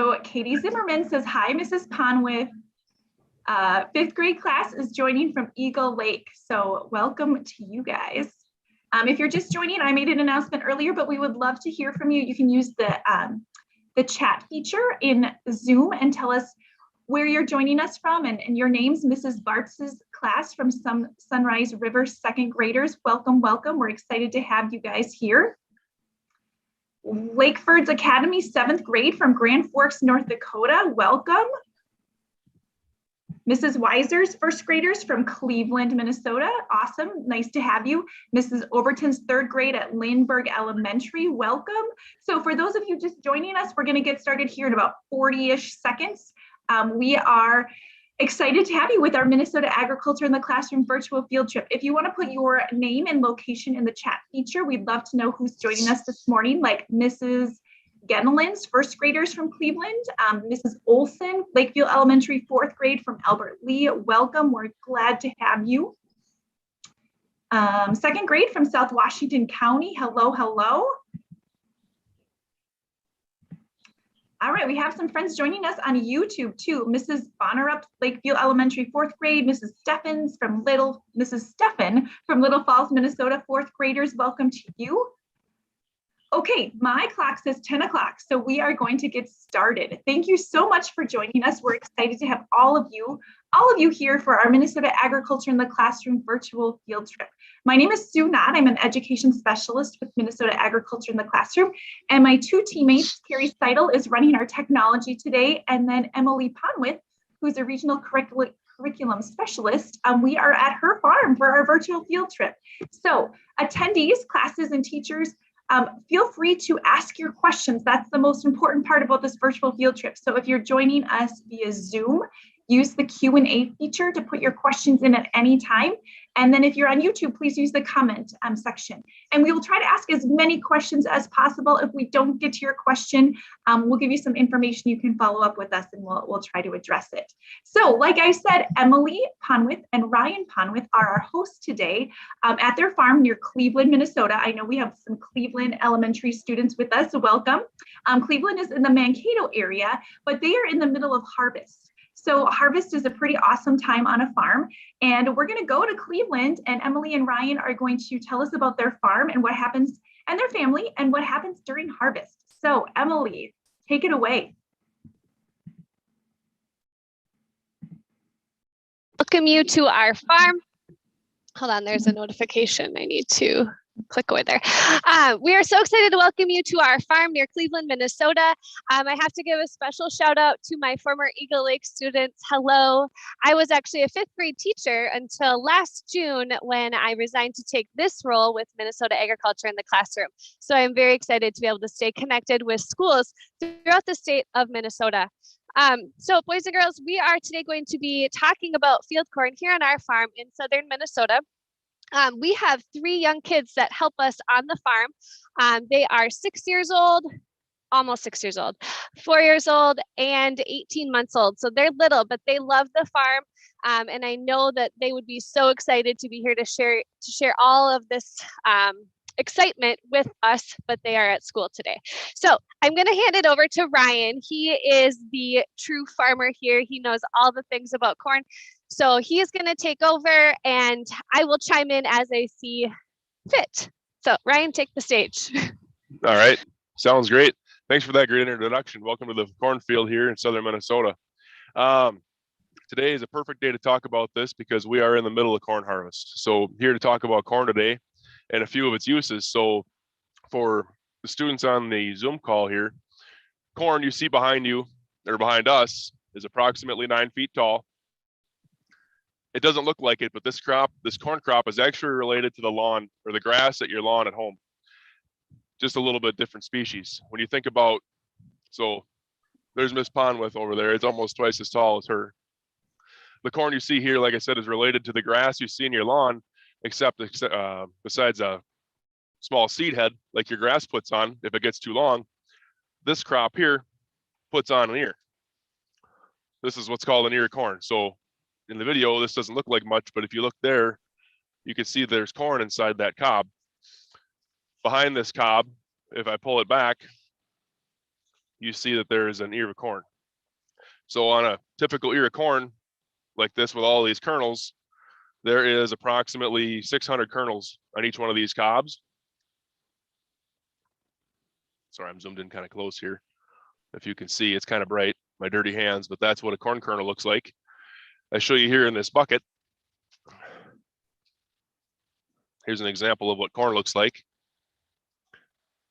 So Katie Zimmerman says, hi, Mrs. Ponwith. Fifth grade class is joining from Eagle Lake. So welcome to you guys. If you're just joining, I made an announcement earlier, but we would love to hear from you. You can use the chat feature in Zoom and tell us where you're joining us from and your names. Mrs. Bartz's class from Sunrise River second graders. Welcome, welcome. We're excited to have you guys here. Lakeford's Academy seventh grade from Grand Forks, North Dakota. Welcome. Mrs. Weiser's first graders from Cleveland, Minnesota. Awesome, nice to have you. Mrs. Overton's third grade at Lindbergh Elementary, welcome. So for those of you just joining us, we're gonna get started here in about 40-ish seconds. We are excited to have you with our Minnesota Agriculture in the Classroom virtual field trip. If you wanna put your name and location in the chat feature, we'd love to know who's joining us this morning, like Mrs. Gennelin's first graders from Cleveland, Mrs. Olson, Lakeview Elementary fourth grade from Albert Lee, welcome, we're glad to have you. Second grade from South Washington County, hello, hello. All right, we have some friends joining us on YouTube too. Mrs. Bonnerup, Lakeview Elementary fourth grade, Mrs. Stefan from Little Falls, Minnesota, fourth graders, welcome to you. Okay, my clock says 10 o'clock, so we are going to get started. Thank you so much for joining us. We're excited to have all of you here for our Minnesota Agriculture in the Classroom virtual field trip. My name is Sue Knott. I'm an education specialist with Minnesota Agriculture in the Classroom, and my two teammates, Carrie Seidel is running our technology today, and then Emily Ponwith, who's a regional curriculum specialist. We are at her farm for our virtual field trip. So attendees, classes, and teachers, feel free to ask your questions. That's the most important part about this virtual field trip. So if you're joining us via Zoom, use the Q&A feature to put your questions in at any time. And then if you're on YouTube, please use the comment section. And we will try to ask as many questions as possible. If we don't get to your question, we'll give you some information. You can follow up with us and we'll try to address it. So like I said, Emily Ponwith and Ryan Ponwith are our hosts today at their farm near Cleveland, Minnesota. I know we have some Cleveland elementary students with us, so welcome. Cleveland is in the Mankato area, but they are in the middle of harvest. So harvest is a pretty awesome time on a farm, and we're going to go to Cleveland, and Emily and Ryan are going to tell us about their farm and what happens, and their family, and what happens during harvest. So Emily, take it away. Welcome you to our farm. Hold on, there's a notification. I need to click away there. We are so excited to welcome you to our farm near Cleveland, Minnesota. I have to give a special shout out to my former Eagle Lake students. Hello. I was actually a fifth grade teacher until last June when I resigned to take this role with Minnesota Agriculture in the Classroom. So I'm very excited to be able to stay connected with schools throughout the state of Minnesota. So boys and girls, we are today going to be talking about field corn here on our farm in southern Minnesota. We have three young kids that help us on the farm. They are 6 years old, almost 6 years old, 4 years old, and 18 months old. So they're little, but they love the farm. And I know that they would be so excited to be here to share all of this excitement with us, but they are at school today. So I'm going to hand it over to Ryan. He is the true farmer here. He knows all the things about corn. So he is going to take over and I will chime in as I see fit. So Ryan, take the stage. All right. Sounds great. Thanks for that great introduction. Welcome to the cornfield here in southern Minnesota. Today is a perfect day to talk about this because we are in the middle of corn harvest. So here to talk about corn today and a few of its uses. So for the students on the Zoom call here, corn you see behind you or behind us is approximately 9 feet tall. It doesn't look like it, but this corn crop is actually related to the lawn or the grass at your lawn at home. Just a little bit different species. When you think about, so there's Miss Ponwith over there. It's almost twice as tall as her. The corn you see here, like I said, is related to the grass you see in your lawn, except besides a small seed head like your grass puts on, if it gets too long, this crop here puts on an ear. This is what's called an ear corn. So in the video, this doesn't look like much, but if you look there, you can see there's corn inside that cob. Behind this cob, if I pull it back, you see that there is an ear of corn. So on a typical ear of corn like this with all these kernels, there is approximately 600 kernels on each one of these cobs. Sorry, I'm zoomed in kind of close here. If you can see, it's kind of bright, my dirty hands, but that's what a corn kernel looks like. I show you here in this bucket. Here's an example of what corn looks like.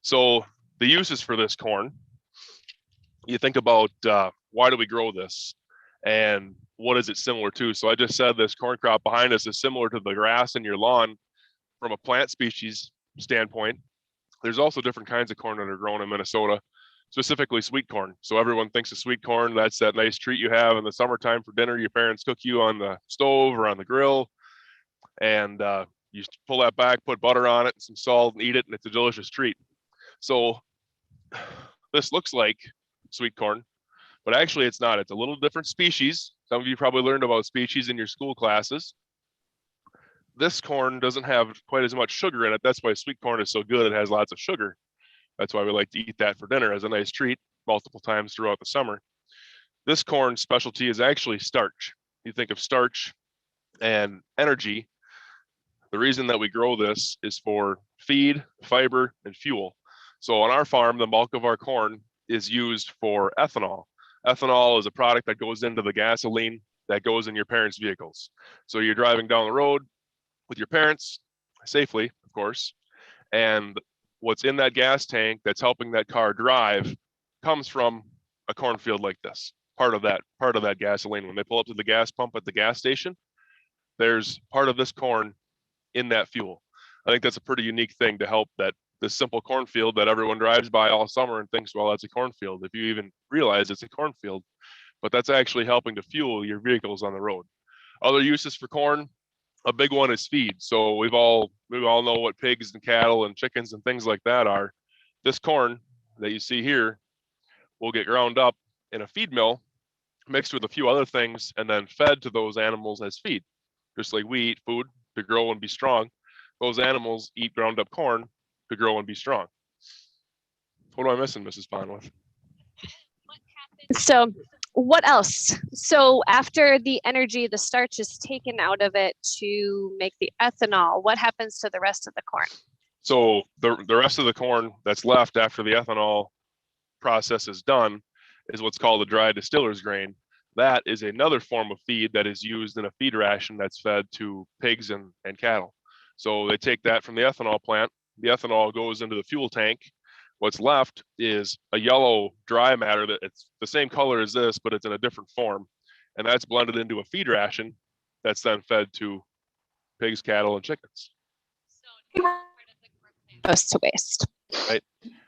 So the uses for this corn, you think about why do we grow this and what is it similar to? So I just said this corn crop behind us is similar to the grass in your lawn from a plant species standpoint. There's also different kinds of corn that are grown in Minnesota, specifically sweet corn. So everyone thinks of sweet corn, that's that nice treat you have in the summertime for dinner. Your parents cook you on the stove or on the grill, and you pull that back, put butter on it, some salt, and eat it, and it's a delicious treat. So this looks like sweet corn, but actually it's not. It's a little different species. Some of you probably learned about species in your school classes. This corn doesn't have quite as much sugar in it. That's why sweet corn is so good. It has lots of sugar. That's why we like to eat that for dinner as a nice treat multiple times throughout the summer. This corn specialty is actually starch. You think of starch and energy. The reason that we grow this is for feed, fiber, and fuel. So on our farm, the bulk of our corn is used for ethanol. Ethanol is a product that goes into the gasoline that goes in your parents' vehicles. So you're driving down the road with your parents, safely, of course, and what's in that gas tank that's helping that car drive comes from a cornfield like this. Part of that gasoline. When they pull up to the gas pump at the gas station, there's part of this corn in that fuel. I think that's a pretty unique thing to help that this simple cornfield that everyone drives by all summer and thinks, well, that's a cornfield, if you even realize it's a cornfield, but that's actually helping to fuel your vehicles on the road. Other uses for corn, a big one is feed. So we all know what pigs and cattle and chickens and things like that are. This corn that you see here will get ground up in a feed mill, mixed with a few other things, and then fed to those animals as feed. Just like we eat food to grow and be strong, those animals eat ground up corn to grow and be strong. What am I missing, Mrs. Ponwith? So what else? So after the energy, the starch is taken out of it to make the ethanol, what happens to the rest of the corn? So the rest of the corn that's left after the ethanol process is done is what's called the dry distiller's grain. That is another form of feed that is used in a feed ration that's fed to pigs and cattle. So they take that from the ethanol plant. The ethanol goes into the fuel tank. What's left is a yellow dry matter that it's the same color as this, but it's in a different form. And that's blended into a feed ration that's then fed to pigs, cattle, and chickens. Goes to waste. Right.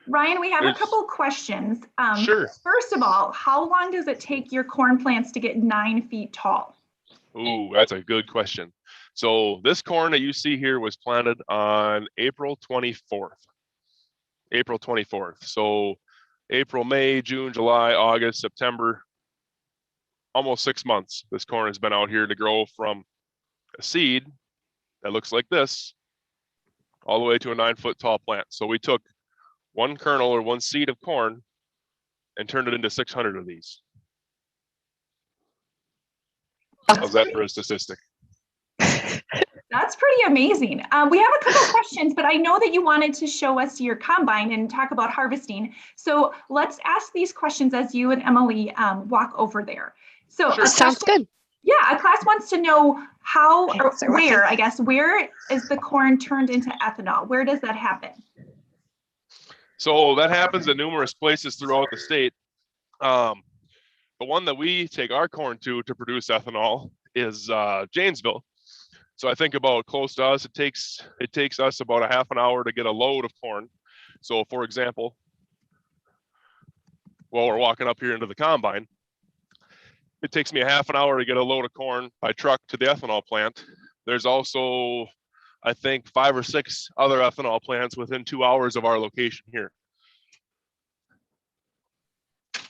Ryan, we have a couple questions. Sure. First of all, how long does it take your corn plants to get 9 feet tall? Ooh, that's a good question. So this corn that you see here was planted on April 24th. April 24th. So April, May, June, July, August, September, almost 6 months. This corn has been out here to grow from a seed that looks like this all the way to a 9-foot tall plant. So we took one kernel or one seed of corn and turned it into 600 of these. How's that for a statistic? That's pretty amazing. We have a couple questions, but I know that you wanted to show us your combine and talk about harvesting. So let's ask these questions as you and Emily walk over there. So Sure. Sounds good. Yeah, a class wants to know how or where, I guess, where is the corn turned into ethanol? Where does that happen? So that happens in numerous places throughout the state. The one that we take our corn to produce ethanol is Janesville. So I think about close to us, it takes us about a half an hour to get a load of corn. So for example, while we're walking up here into the combine, it takes me a half an hour to get a load of corn by truck to the ethanol plant. There's also, I think, 5 or 6 other ethanol plants within 2 hours of our location here.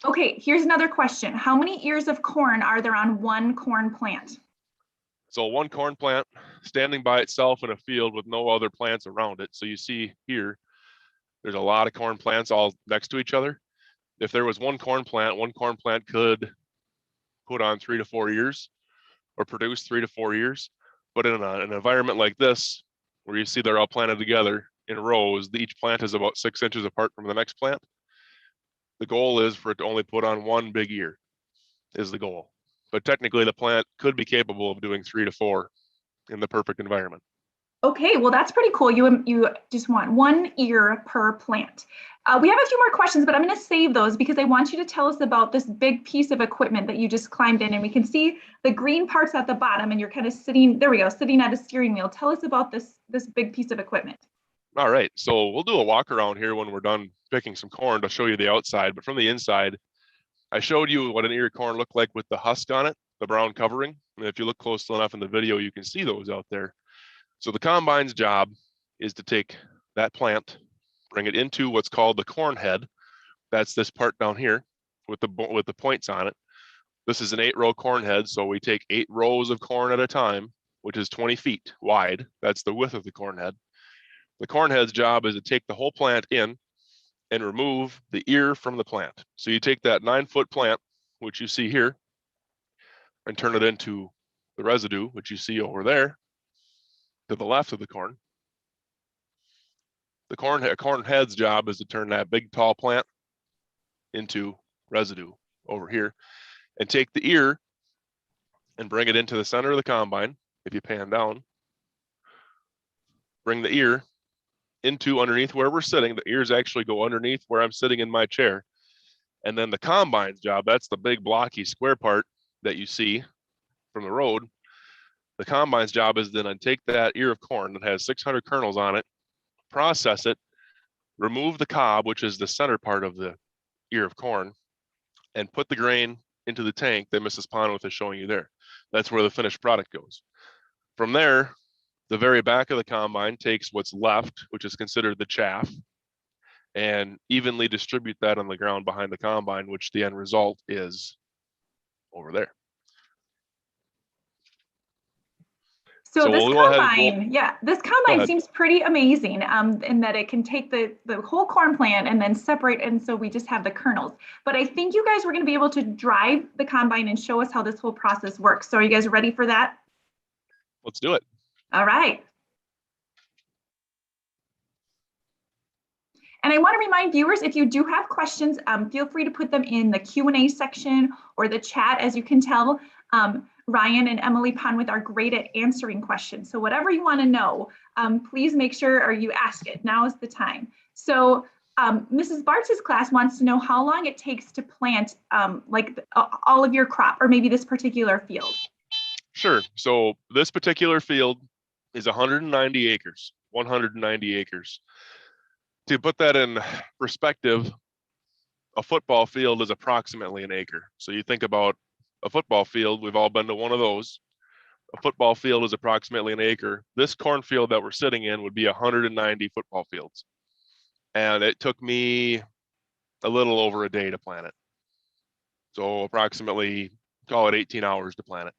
Okay, here's another question. How many ears of corn are there on one corn plant? So one corn plant standing by itself in a field with no other plants around it. So you see here, there's a lot of corn plants all next to each other. if there was one corn plant could put on 3 to 4 years or produce 3 to 4 years. But in an environment like this, where you see they're all planted together in rows, each plant is about 6 inches apart from the next plant. The goal is for it to only put on one big ear is the goal. But technically the plant could be capable of doing 3 to 4 in the perfect environment. Okay, well, that's pretty cool. You just want one ear per plant. We have a few more questions, but I'm going to save those because I want you to tell us about this big piece of equipment that you just climbed in, and we can see the green parts at the bottom, and you're kind of sitting, there we go, sitting at a steering wheel. Tell us about this big piece of equipment. All right, so we'll do a walk around here when we're done picking some corn to show you the outside, but from the inside, I showed you what an ear of corn looked like with the husk on it, the brown covering. And if you look close enough in the video, you can see those out there. So the combine's job is to take that plant, bring it into what's called the corn head. That's this part down here with the points on it. This is an 8-row corn head, so we take 8 rows of corn at a time, which is 20 feet wide. That's the width of the corn head. The corn head's job is to take the whole plant in and remove the ear from the plant. So you take that 9-foot plant, which you see here, and turn it into the residue, which you see over there to the left of the corn. The corn head's job is to turn that big tall plant into residue over here and take the ear and bring it into the center of the combine. If you pan down, bring the ear into underneath where we're sitting. The ears actually go underneath where I'm sitting in my chair. And then the combine's job, that's the big blocky square part that you see from the road. The combine's job is then to take that ear of corn that has 600 kernels on it, process it, remove the cob, which is the center part of the ear of corn, and put the grain into the tank that Mrs. Ponwith is showing you there. That's where the finished product goes. From there, the very back of the combine takes what's left, which is considered the chaff, and evenly distribute that on the ground behind the combine, which the end result is over there. So this we'll go ahead and combine, this combine seems pretty amazing in that it can take the whole corn plant and then separate, and so we just have the kernels. But I think you guys were going to be able to drive the combine and show us how this whole process works. So are you guys ready for that? Let's do it. All right. And I want to remind viewers, if you do have questions, feel free to put them in the Q&A section or the chat. As you can tell, Ryan and Emily Ponwith are great at answering questions. So whatever you want to know, please make sure or you ask it. Now is the time. So Mrs. Bartz's class wants to know how long it takes to plant all of your crop, or maybe this particular field. Sure. So this particular field is 190 acres, 190 acres. To put that in perspective, a football field is approximately an acre. So you think about a football field, we've all been to one of those. A football field is approximately an acre. This cornfield that we're sitting in would be 190 football fields. And it took me a little over a day to plant it. So approximately, call it 18 hours to plant it.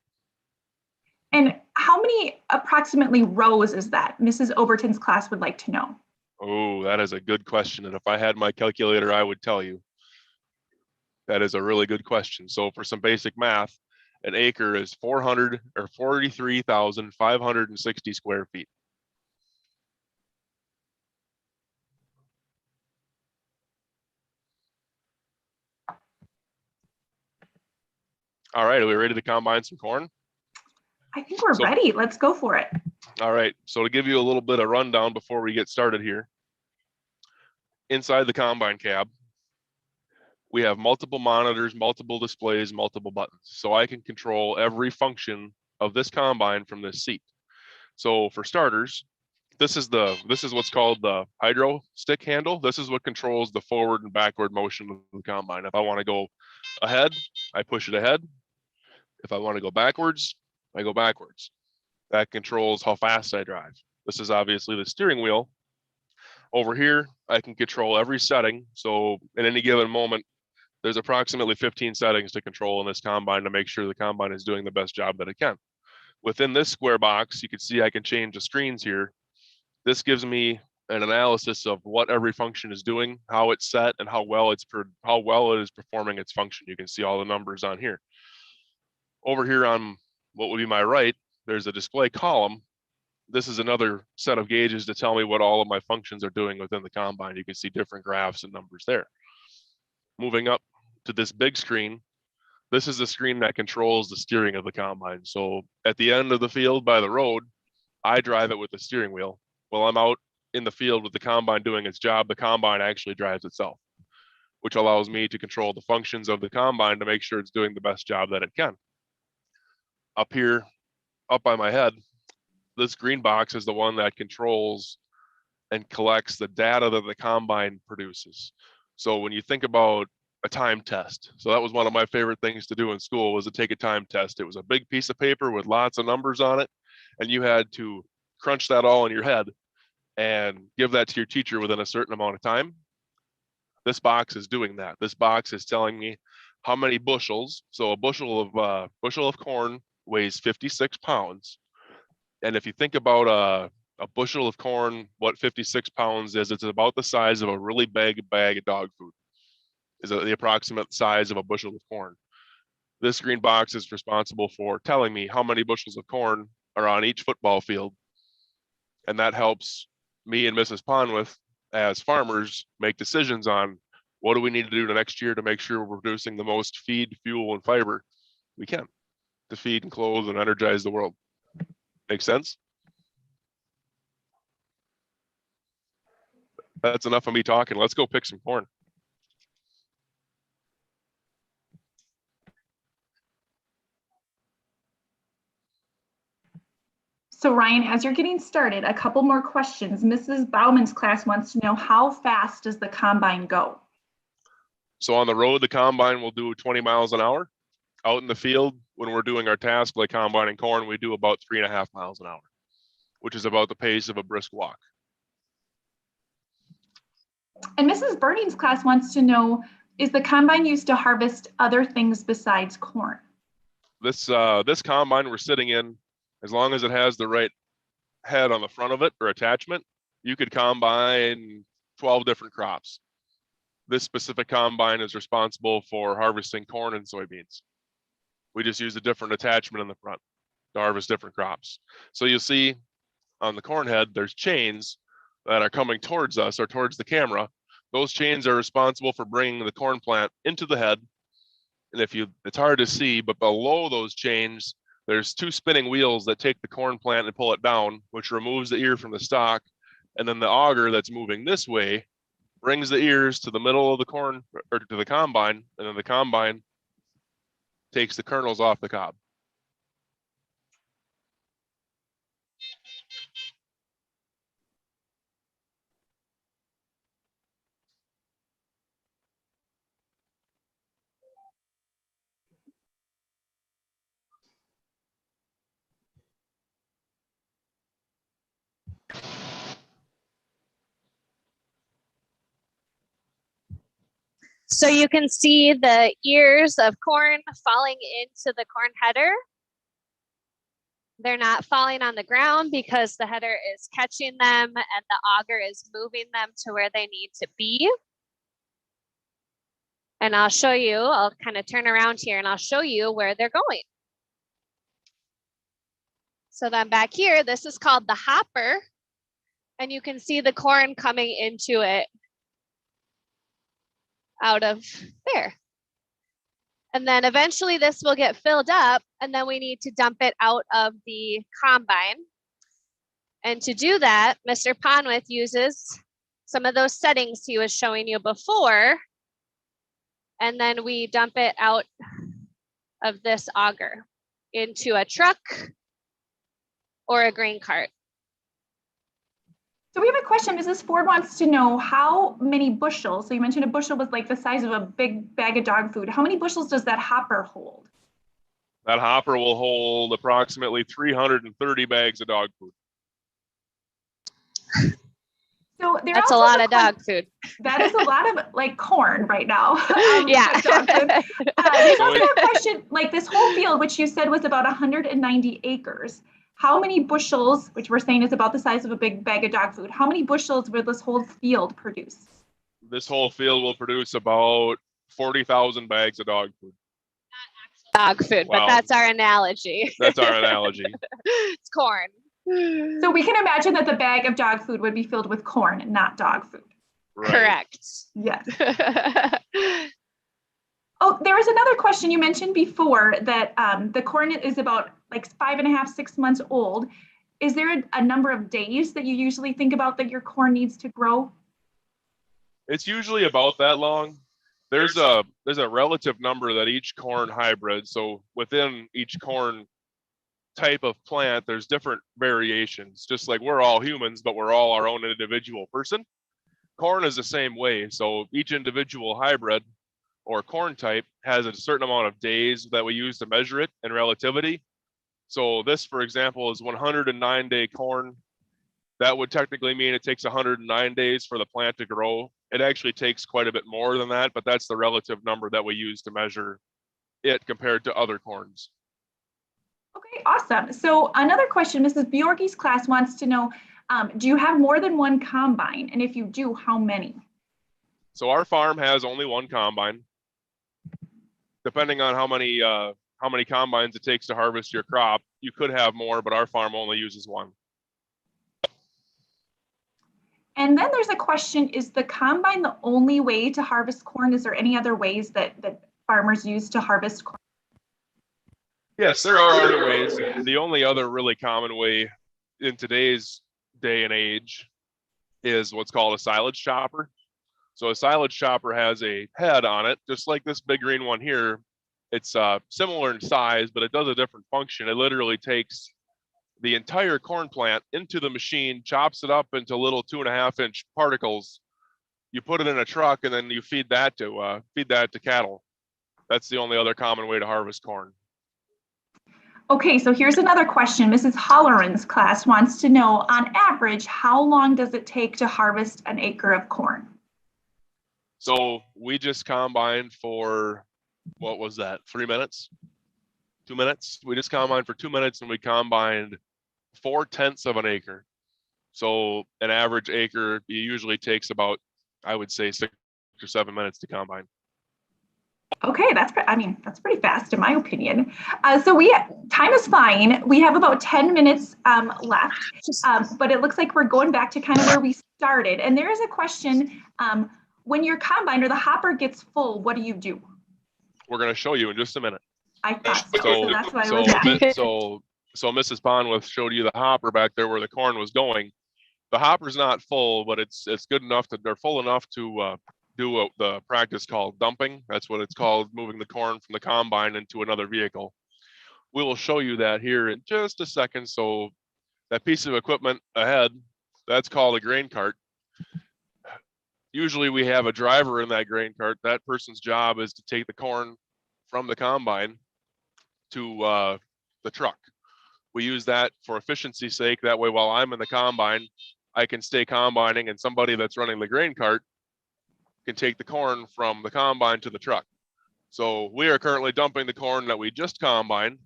And how many approximately rows is that? Mrs. Overton's class would like to know. Oh, that is a good question. And if I had my calculator, I would tell you. That is a really good question. So for some basic math, an acre is 43,560 square feet. All right, are we ready to combine some corn? I think we're ready. Let's go for it. All right, so to give you a little bit of rundown before we get started here, inside the combine cab, we have multiple monitors, multiple displays, multiple buttons. So I can control every function of this combine from this seat. So for starters, this is what's called the hydro stick handle. This is what controls the forward and backward motion of the combine. If I want to go ahead, I push it ahead. If I want to go backwards, I go backwards. That controls how fast I drive. This is obviously the steering wheel. Over here, I can control every setting. So at any given moment, there's approximately 15 settings to control in this combine to make sure the combine is doing the best job that it can. Within this square box, you can see I can change the screens here. This gives me an analysis of what every function is doing, how it's set, and how well it is performing its function. You can see all the numbers on here. Over here on what would be my right, there's a display column. This is another set of gauges to tell me what all of my functions are doing within the combine. You can see different graphs and numbers there. Moving up to this big screen, this is the screen that controls the steering of the combine. So at the end of the field by the road, I drive it with the steering wheel. While I'm out in the field with the combine doing its job, the combine actually drives itself, which allows me to control the functions of the combine to make sure it's doing the best job that it can. Up here, up by my head, this green box is the one that controls and collects the data that the combine produces. So when you think about a time test, so that was one of my favorite things to do in school, was to take a time test. It was a big piece of paper with lots of numbers on it, and you had to crunch that all in your head and give that to your teacher within a certain amount of time. This box is doing that. This box is telling me how many bushels. So a bushel of corn weighs 56 pounds. And if you think about a bushel of corn, what 56 pounds is, it's about the size of a really big bag of dog food, is the approximate size of a bushel of corn. This green box is responsible for telling me how many bushels of corn are on each football field. And that helps me and Mrs. Ponwith as farmers make decisions on what do we need to do the next year to make sure we're producing the most feed, fuel, and fiber we can to feed and clothe and energize the world. Make sense? That's enough of me talking. Let's go pick some corn. So Ryan, as you're getting started, a couple more questions. Mrs. Bauman's class wants to know, how fast does the combine go? So on the road, the combine will do 20 miles an hour. Out in the field, when we're doing our task like combining corn, we do about 3.5 miles an hour, which is about the pace of a brisk walk. And Mrs. Burning's class wants to know, is the combine used to harvest other things besides corn? This combine we're sitting in, as long as it has the right head on the front of it or attachment, you could combine 12 different crops. This specific combine is responsible for harvesting corn and soybeans. We just use a different attachment in the front to harvest different crops. So you'll see on the corn head, there's chains that are coming towards us or towards the camera. Those chains are responsible for bringing the corn plant into the head. And it's hard to see, but below those chains, there's two spinning wheels that take the corn plant and pull it down, which removes the ear from the stalk. And then the auger that's moving this way brings the ears to the middle of the corn or to the combine. And then the combine takes the kernels off the cob. So you can see the ears of corn falling into the corn header. They're not falling on the ground because the header is catching them and the auger is moving them to where they need to be. And I'll show you, I'll kind of turn around here and I'll show you where they're going. So then back here, this is called the hopper. And you can see the corn coming into it out of there. And then eventually this will get filled up and then we need to dump it out of the combine. And to do that, Mr. Ponwith uses some of those settings he was showing you before. And then we dump it out of this auger into a truck or a grain cart. So we have a question. Mrs. Ford wants to know how many bushels, so you mentioned a bushel was like the size of a big bag of dog food. How many bushels does that hopper hold? That hopper will hold approximately 330 bags of dog food. So that's a lot of dog food. That is a lot of like corn right now. Yeah. Dog food. There's also a question, like this whole field, which you said was about 190 acres. how many bushels, which we're saying is about the size of a big bag of dog food, how many bushels would this whole field produce? This whole field will produce about 40,000 bags of dog food. Dog food, but Wow. that's our analogy. That's our analogy. It's corn. So we can imagine that the bag of dog food would be filled with corn, not dog food. Right. Correct. Yes. Oh, there was another question you mentioned before that the corn is about like 5.5, 6 months old. Is there a number of days that you usually think about that your corn needs to grow? It's usually about that long. There's a relative number that each corn hybrid, so within each corn type of plant, there's different variations. Just like we're all humans, but we're all our own individual person. Corn is the same way. So each individual hybrid or corn type has a certain amount of days that we use to measure it in relativity. So this, for example, is 109-day corn. That would technically mean it takes 109 days for the plant to grow. It actually takes quite a bit more than that, but that's the relative number that we use to measure it compared to other corns. Okay, awesome. So another question, Mrs. Bjorge's class wants to know, do you have more than one combine? And if you do, how many? So our farm has only one combine. Depending on how many combines it takes to harvest your crop, you could have more, but our farm only uses one. And then there's a question, is the combine the only way to harvest corn? Is there any other ways that farmers use to harvest corn? Yes, there are other ways. The only other really common way in today's day and age is what's called a silage chopper. So a silage chopper has a head on it, just like this big green one here. It's similar in size, but it does a different function. It literally takes the entire corn plant into the machine, chops it up into little 2.5-inch particles. You put it in a truck, and then you feed that to cattle. That's the only other common way to harvest corn. Okay, so here's another question. Mrs. Holleran's class wants to know, on average, how long does it take to harvest an acre of corn? So we just combined for, what was that, 3 minutes? 2 minutes? We just combined for 2 minutes, and we combined 4/10 of an acre. So an average acre usually takes about, I would say, 6 or 7 minutes to combine. Okay, that's pretty fast in my opinion. So time is flying. We have about 10 minutes left, but it looks like we're going back to kind of where we started. And there is a question, when your combine or the hopper gets full, what do you do? We're going to show you in just a minute. I thought so that's why I was asking. So Mrs. Ponwith showed you the hopper back there where the corn was going. The hopper's not full, but it's good enough they're full enough to do the practice called dumping. That's what it's called, moving the corn from the combine into another vehicle. We will show you that here in just a second. So that piece of equipment ahead, that's called a grain cart. Usually we have a driver in that grain cart. That person's job is to take the corn from the combine to the truck. We use that for efficiency's sake. That way, while I'm in the combine, I can stay combining, and somebody that's running the grain cart can take the corn from the combine to the truck. So we are currently dumping the corn that we just combined.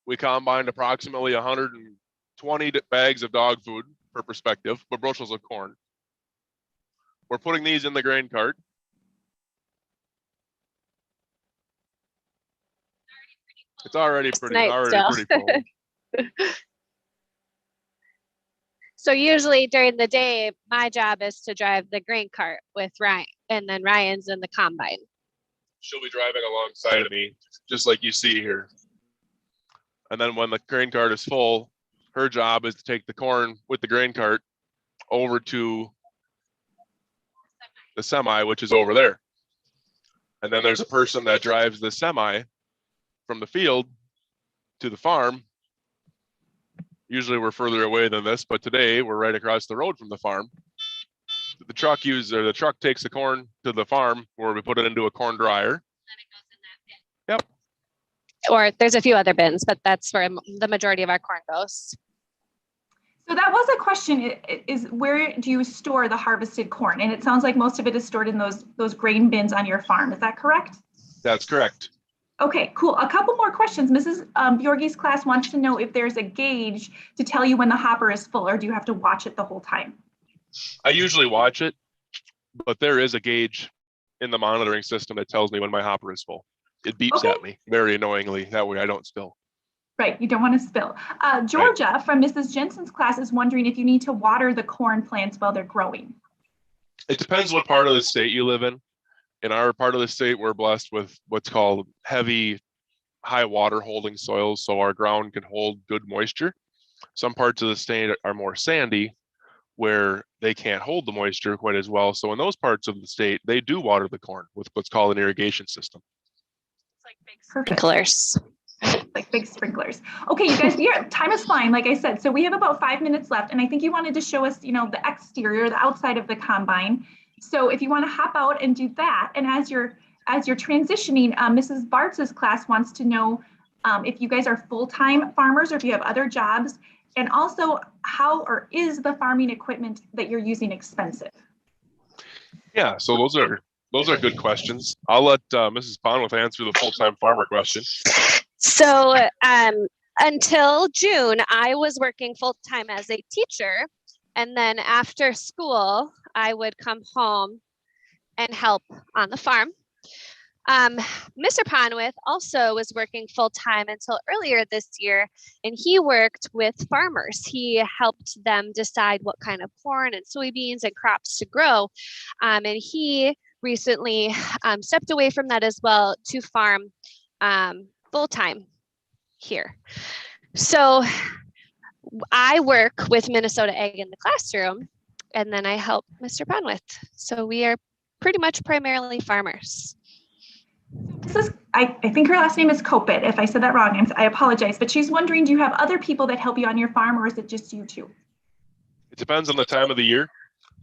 We combined approximately 120 bags of dog food, for perspective, but bushels of corn. We're putting these in the grain cart. It's already pretty full. So usually during the day, my job is to drive the grain cart with Ryan, and then Ryan's in the combine. She'll be driving alongside of me, just like you see here. And then when the grain cart is full, her job is to take the corn with the grain cart over to the semi, which is over there. And then there's a person that drives the semi from the field to the farm. Usually we're further away than this, but today we're right across the road from the farm. The truck takes the corn to the farm where we put it into a corn dryer. Yep. Or there's a few other bins, but that's where the majority of our corn goes. So that was a question, is where do you store the harvested corn? And it sounds like most of it is stored in those grain bins on your farm. Is that correct? That's correct. Okay, cool. A couple more questions. Mrs. Bjorge's class wants to know if there's a gauge to tell you when the hopper is full, or do you have to watch it the whole time? I usually watch it, but there is a gauge in the monitoring system that tells me when my hopper is full. It beeps Okay. at me very annoyingly. That way I don't spill. Right, you don't want to spill. Georgia from Mrs. Jensen's class is wondering if you need to water the corn plants while they're growing. It depends what part of the state you live in. In our part of the state, we're blessed with what's called heavy, high water holding soils, so our ground can hold good moisture. Some parts of the state are more sandy, where they can't hold the moisture quite as well. So in those parts of the state, they do water the corn with what's called an irrigation system. It's like big Perfect. sprinklers. Like big sprinklers. Okay, you guys, time is flying, like I said. So we have about 5 minutes left, and I think you wanted to show us, the exterior, the outside of the combine. So if you want to hop out and do that, and as you're transitioning, Mrs. Bartz's class wants to know if you guys are full-time farmers or if you have other jobs, and also how or is the farming equipment that you're using expensive? Yeah, so those are good questions. I'll let Mrs. Ponwith answer the full-time farmer question. So until June, I was working full-time as a teacher. And then after school, I would come home and help on the farm. Mr. Ponwith also was working full-time until earlier this year, and he worked with farmers. He helped them decide what kind of corn and soybeans and crops to grow. And he recently stepped away from that as well to farm full-time here. So I work with Minnesota Ag in the classroom, and then I help Mr. Ponwith. So we are pretty much primarily farmers. I think her last name is Copit. If I said that wrong, I apologize. But she's wondering, do you have other people that help you on your farm, or is it just you two? It depends on the time of the year.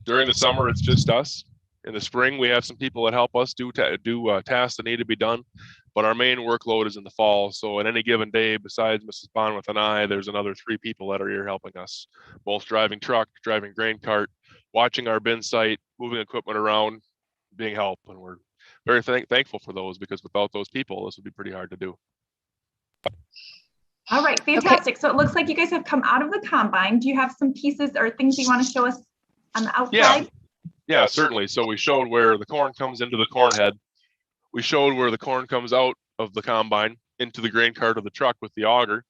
During the summer, it's just us. In the spring, we have some people that help us do tasks that need to be done. But our main workload is in the fall. So at any given day, besides Mrs. Ponwith and I, there's another 3 people that are here helping us, both driving truck, driving grain cart, watching our bin site, moving equipment around, being helped. And we're very thankful for those, because without those people, this would be pretty hard to do. All right, fantastic. Okay. So it looks like you guys have come out of the combine. Do you have some pieces or things you want to show us on the outside? Yeah, certainly. So we showed where the corn comes into the corn head. We showed where the corn comes out of the combine into the grain cart of the truck with the auger.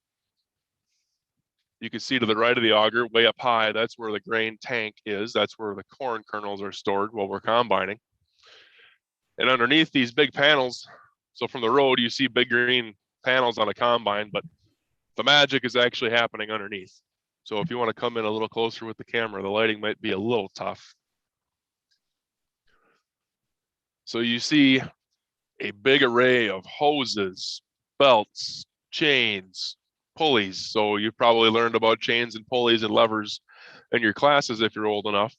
You can see to the right of the auger, way up high, that's where the grain tank is. That's where the corn kernels are stored while we're combining. And underneath these big panels, so from the road, you see big green panels on a combine, but the magic is actually happening underneath. So if you want to come in a little closer with the camera, the lighting might be a little tough. So you see a big array of hoses, belts, chains, pulleys. So you've probably learned about chains and pulleys and levers in your classes if you're old enough.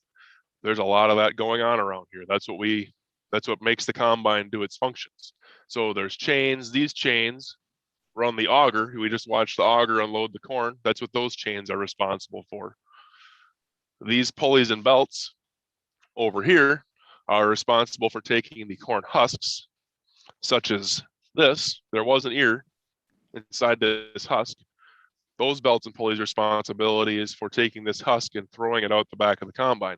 There's a lot of that going on around here. That's what makes the combine do its functions. So there's chains. These chains run the auger. We just watched the auger unload the corn. That's what those chains are responsible for. These pulleys and belts over here are responsible for taking the corn husks, such as this. There was an ear inside this husk. Those belts and pulleys' responsibility is for taking this husk and throwing it out the back of the combine.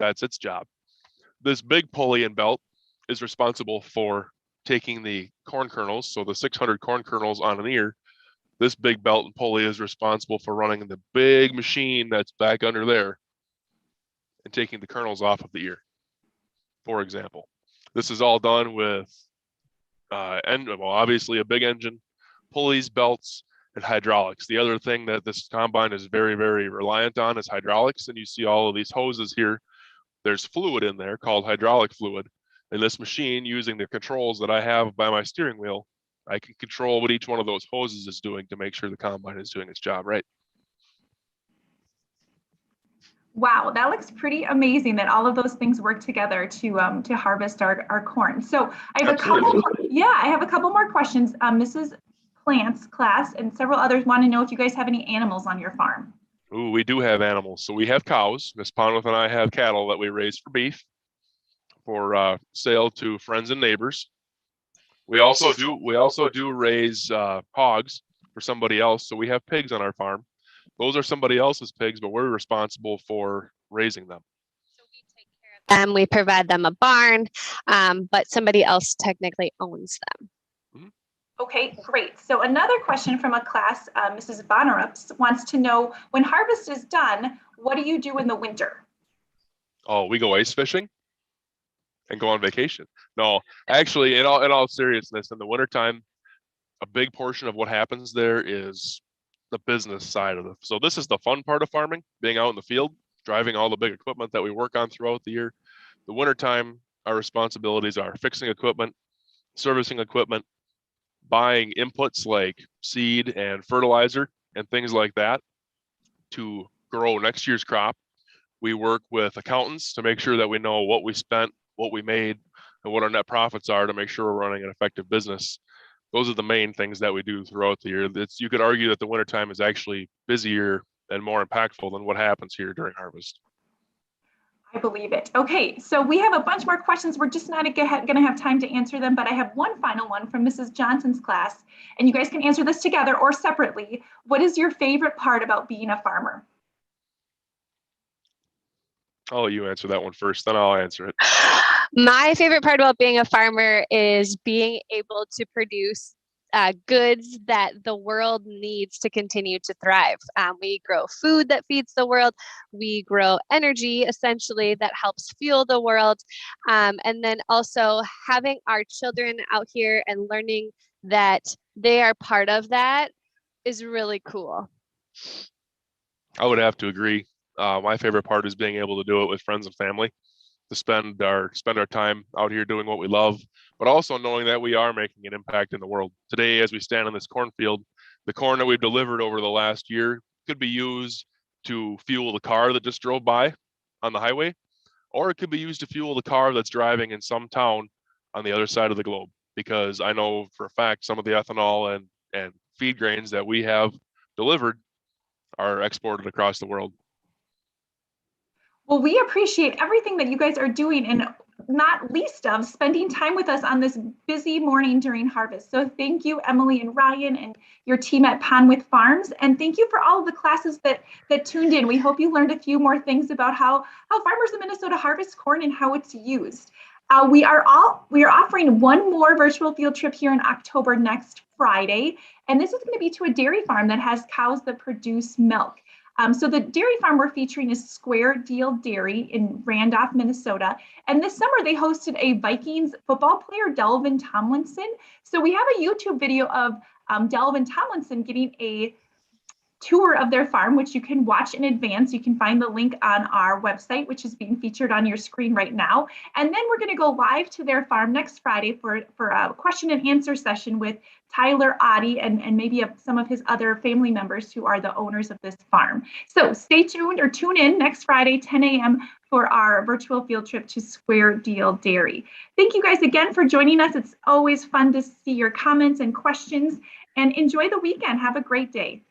That's its job. This big pulley and belt is responsible for taking the corn kernels, so the 600 corn kernels on an ear. This big belt and pulley is responsible for running the big machine that's back under there and taking the kernels off of the ear, for example. This is all done with, obviously a big engine, pulleys, belts, and hydraulics. The other thing that this combine is very, very reliant on is hydraulics. And you see all of these hoses here. There's fluid in there called hydraulic fluid. And this machine, using the controls that I have by my steering wheel, I can control what each one of those hoses is doing to make sure the combine is doing its job right. Wow, that looks pretty amazing that all of those things work together to harvest our corn. So I have a couple more questions. Mrs. Plant's class and several others want to know if you guys have any animals on your farm. Ooh, we do have animals. So we have cows. Miss Ponwith and I have cattle that we raise for beef, for sale to friends and neighbors. We also do raise hogs for somebody else. So we have pigs on our farm. Those are somebody else's pigs, but we're responsible for raising them. We provide them a barn, but somebody else technically owns them. Okay, great. So another question from a class, Mrs. Bonnerups wants to know, when harvest is done, what do you do in the winter? Oh, we go ice fishing and go on vacation. No, actually, in all seriousness, in the wintertime, a big portion of what happens there is the business side of it. So this is the fun part of farming, being out in the field, driving all the big equipment that we work on throughout the year. The wintertime, our responsibilities are fixing equipment, servicing equipment, buying inputs like seed and fertilizer and things like that to grow next year's crop. We work with accountants to make sure that we know what we spent, what we made, and what our net profits are to make sure we're running an effective business. Those are the main things that we do throughout the year. You could argue that the wintertime is actually busier and more impactful than what happens here during harvest. I believe it. Okay, so we have a bunch more questions. We're just not going to have time to answer them, but I have one final one from Mrs. Johnson's class, and you guys can answer this together or separately. What is your favorite part about being a farmer? I'll let you answer that one first, then I'll answer it. My favorite part about being a farmer is being able to produce goods that the world needs to continue to thrive. We grow food that feeds the world. We grow energy, essentially, that helps fuel the world. And then also having our children out here and learning that they are part of that is really cool. I would have to agree. My favorite part is being able to do it with friends and family, to spend our time out here doing what we love, but also knowing that we are making an impact in the world. Today, as we stand in this cornfield, the corn that we've delivered over the last year could be used to fuel the car that just drove by on the highway, or it could be used to fuel the car that's driving in some town on the other side of the globe. Because I know for a fact some of the ethanol and feed grains that we have delivered are exported across the world. Well, we appreciate everything that you guys are doing, and not least of spending time with us on this busy morning during harvest. So thank you, Emily and Ryan and your team at Ponwith Farms. And thank you for all of the classes that tuned in. We hope you learned a few more things about how farmers in Minnesota harvest corn and how it's used. We are offering one more virtual field trip here in October next Friday. And this is going to be to a dairy farm that has cows that produce milk. So the dairy farm we're featuring is Square Deal Dairy in Randolph, Minnesota. And this summer they hosted a Vikings football player, Delvin Tomlinson. So we have a YouTube video of Delvin Tomlinson getting a tour of their farm, which you can watch in advance. You can find the link on our website, which is being featured on your screen right now. And then we're going to go live to their farm next Friday for a question and answer session with Tyler Oddie and maybe some of his other family members who are the owners of this farm. So stay tuned or tune in next Friday, 10 a.m. for our virtual field trip to Square Deal Dairy. Thank you guys again for joining us. It's always fun to see your comments and questions, and enjoy the weekend. Have a great day.